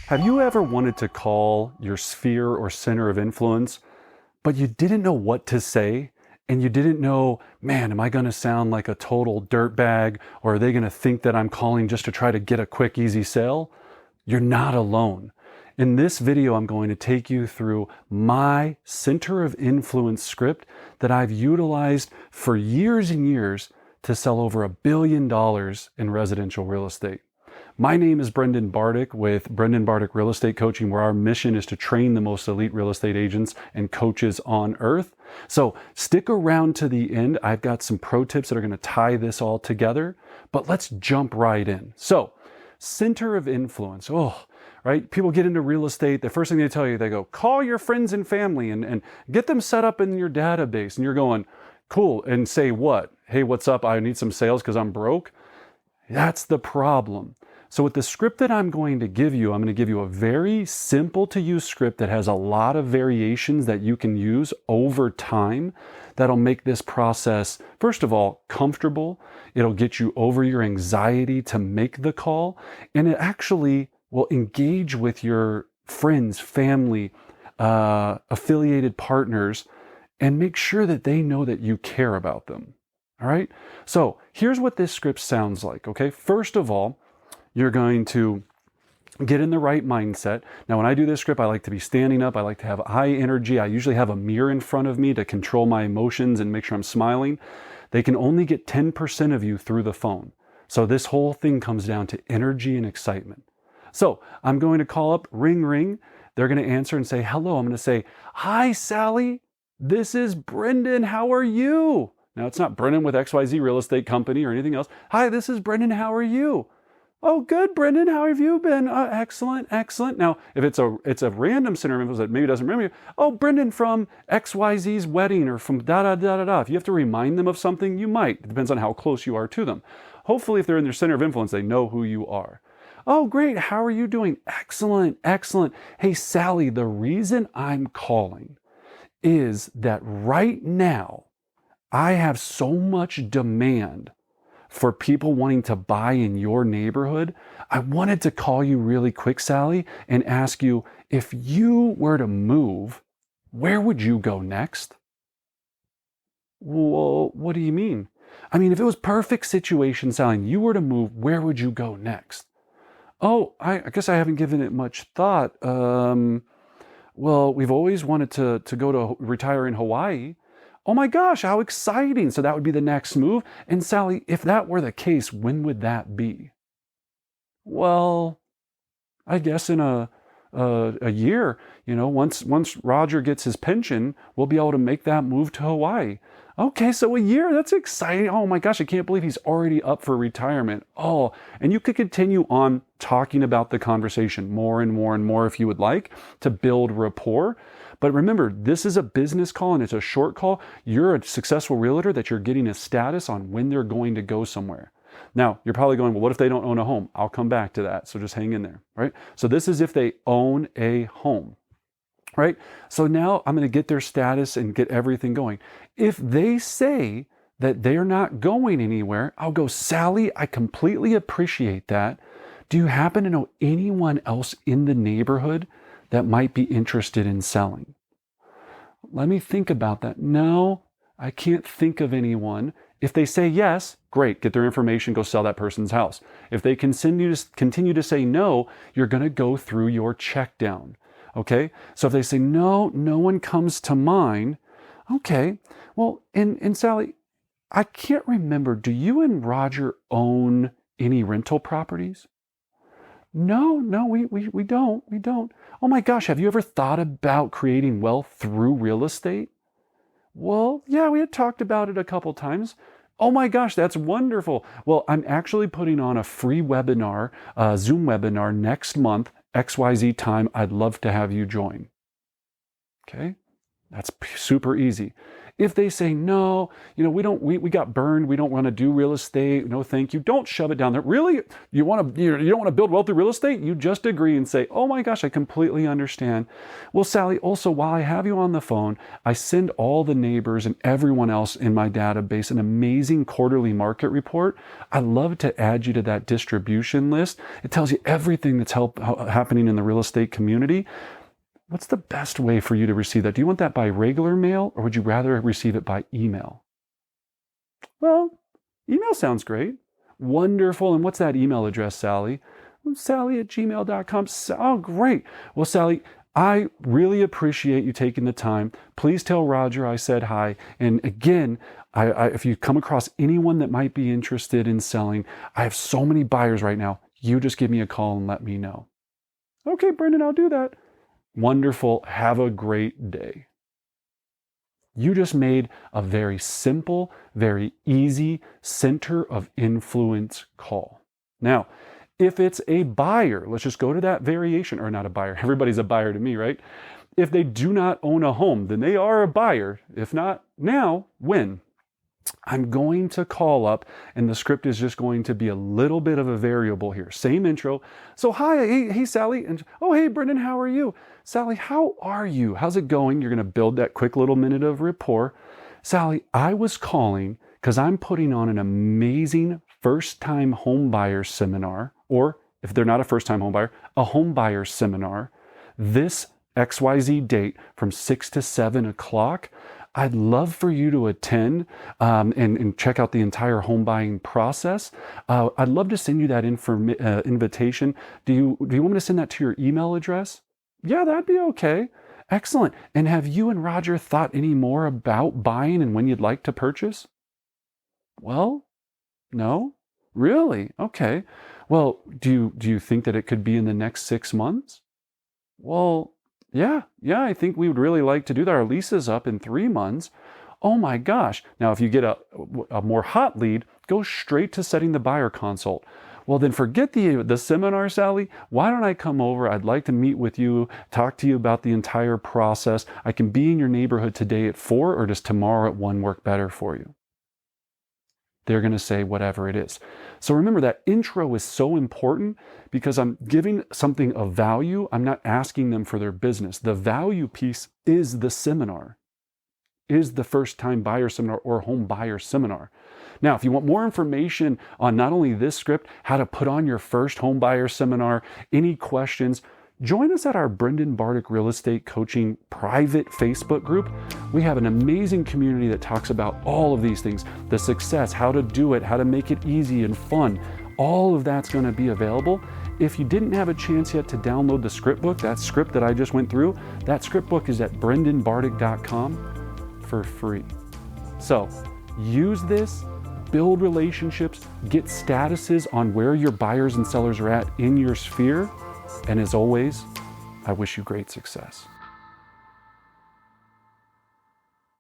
Have you ever wanted to call your sphere or center of influence, but you didn't know what to say? And you didn't know, man, am I going to sound like a total dirtbag? Or are they going to think that I'm calling just to try to get a quick, easy sale? You're not alone. In this video, I'm going to take you through my center of influence script that I've utilized for years and years to sell over $1 billion in residential real estate. My name is Brendan Bardick with Brendan Bardick Real Estate Coaching, where our mission is to train the most elite real estate agents and coaches on earth. So stick around to the end. I've got some pro tips that are going to tie this all together, but let's jump right in. So center of influence. Right? People get into real estate. The first thing they tell you, they go, call your friends and family and get them set up in your database. And you're going, cool. And say what? Hey, what's up? I need some sales because I'm broke. That's the problem. So with the script that I'm going to give you, I'm going to give you a very simple to use script that has a lot of variations that you can use over time that'll make this process, first of all, comfortable. It'll get you over your anxiety to make the call, and it actually will engage with your friends, family, affiliated partners, and make sure that they know that you care about them. All right? So here's what this script sounds like, okay? First of all, you're going to get in the right mindset. Now, when I do this script, I like to be standing up. I like to have high energy. I usually have a mirror in front of me to control my emotions and make sure I'm smiling. They can only get 10% of you through the phone. So this whole thing comes down to energy and excitement. So I'm going to call up, ring, ring. They're going to answer and say, hello. I'm going to say, hi, Sally. This is Brendan. How are you? Now, it's not Brendan with XYZ Real Estate Company or anything else. Hi, this is Brendan. How are you? Oh, good, Brendan. How have you been? Excellent, excellent. Now, if it's a random center of influence that maybe doesn't remember you, oh, Brendan from XYZ's wedding or from da-da-da-da-da. If you have to remind them of something, you might. It depends on how close you are to them. Hopefully, if they're in their center of influence, they know who you are. Oh, great. How are you doing? Excellent, excellent. Hey, Sally, the reason I'm calling is that right now, I have so much demand for people wanting to buy in your neighborhood. I wanted to call you really quick, Sally, and ask you, if you were to move, where would you go next? Well, what do you mean? I mean, if it was perfect situation, Sally, and you were to move, where would you go next? Oh, I guess I haven't given it much thought. Well, we've always wanted to go to retire in Hawaii. Oh my gosh, how exciting. So that would be the next move. And Sally, if that were the case, when would that be? Well, I guess in a year, once Roger gets his pension, we'll be able to make that move to Hawaii. Okay, so a year, that's exciting. Oh my gosh, I can't believe he's already up for retirement. Oh, and you could continue on talking about the conversation more and more and more if you would like to build rapport. But remember, this is a business call and it's a short call. You're a successful realtor that you're getting a status on when they're going to go somewhere. Now, you're probably going, well, what if they don't own a home? I'll come back to that. So just hang in there, right? So this is if they own a home. Right? So now I'm going to get their status and get everything going. If they say that they're not going anywhere, I'll go, Sally, I completely appreciate that. Do you happen to know anyone else in the neighborhood that might be interested in selling? Let me think about that. No, I can't think of anyone. If they say yes, great, get their information, go sell that person's house. If they continue to say no, you're going to go through your check down. Okay, so if they say, no one comes to mind, okay, well, and Sally, I can't remember, do you and Roger own any rental properties? No, we don't. Oh my gosh, have you ever thought about creating wealth through real estate? Well, yeah, we had talked about it a couple times. Oh my gosh, that's wonderful. Well, I'm actually putting on a free webinar, Zoom webinar next month, XYZ time. I'd love to have you join. Okay, that's super easy. If they say, no, we got burned, we don't want to do real estate, no thank you, don't shove it down there. Really? You don't want to build wealth through real estate? You just agree and say, oh my gosh, I completely understand. Well, Sally, also while I have you on the phone, I send all the neighbors and everyone else in my database an amazing quarterly market report. I love to add you to that distribution list. It tells you everything that's happening in the real estate community. What's the best way for you to receive that? Do you want that by regular mail, or would you rather receive it by email? Well, email sounds great. Wonderful. And what's that email address, Sally? Sally@gmail.com. Oh, great. Well, Sally, I really appreciate you taking the time. Please tell Roger I said hi. And again, if you come across anyone that might be interested in selling, I have so many buyers right now. You just give me a call and let me know. Okay, Brendan, I'll do that. Wonderful. Have a great day. You just made a very simple, very easy center of influence call. Now, if it's a buyer, let's just go to that variation, or not a buyer. Everybody's a buyer to me, right? If they do not own a home, then they are a buyer. If not now, when? I'm going to call up, and the script is just going to be a little bit of a variable here. Same intro. So, hi, hey, Sally. And, oh, hey, Brendan, how are you? Sally, how are you? How's it going? You're going to build that quick little minute of rapport. Sally, I was calling because I'm putting on an amazing first-time home buyer seminar, or if they're not a first-time home buyer, a home buyer seminar, this XYZ date from 6 to 7 o'clock. I'd love for you to attend and check out the entire home buying process. I'd love to send you that invitation. Do you want me to send that to your email address? Yeah, that'd be okay. Excellent. And have you and Roger thought any more about buying and when you'd like to purchase? Well, no? Really? Okay. Well, do you think that it could be in the next 6 months? Well, yeah, I think we would really like to do that. Our lease is up in 3 months. Oh my gosh. Now, if you get a more hot lead, go straight to setting the buyer consult. Well, then forget the seminar, Sally. Why don't I come over? I'd like to meet with you, talk to you about the entire process. I can be in your neighborhood today at 4, or does tomorrow at 1 work better for you? They're going to say whatever it is. So remember, that intro is so important because I'm giving something of value. I'm not asking them for their business. The value piece is the seminar, is the first-time buyer seminar or home buyer seminar. Now, if you want more information on not only this script, how to put on your first home buyer seminar, any questions, join us at our Brendan Bardick Real Estate Coaching private Facebook group. We have an amazing community that talks about all of these things, the success, how to do it, how to make it easy and fun. All of that's going to be available. If you didn't have a chance yet to download the script book, that script that I just went through, that script book is at brendanbardick.com for free. So use this, build relationships, get statuses on where your buyers and sellers are at in your sphere. And as always, I wish you great success.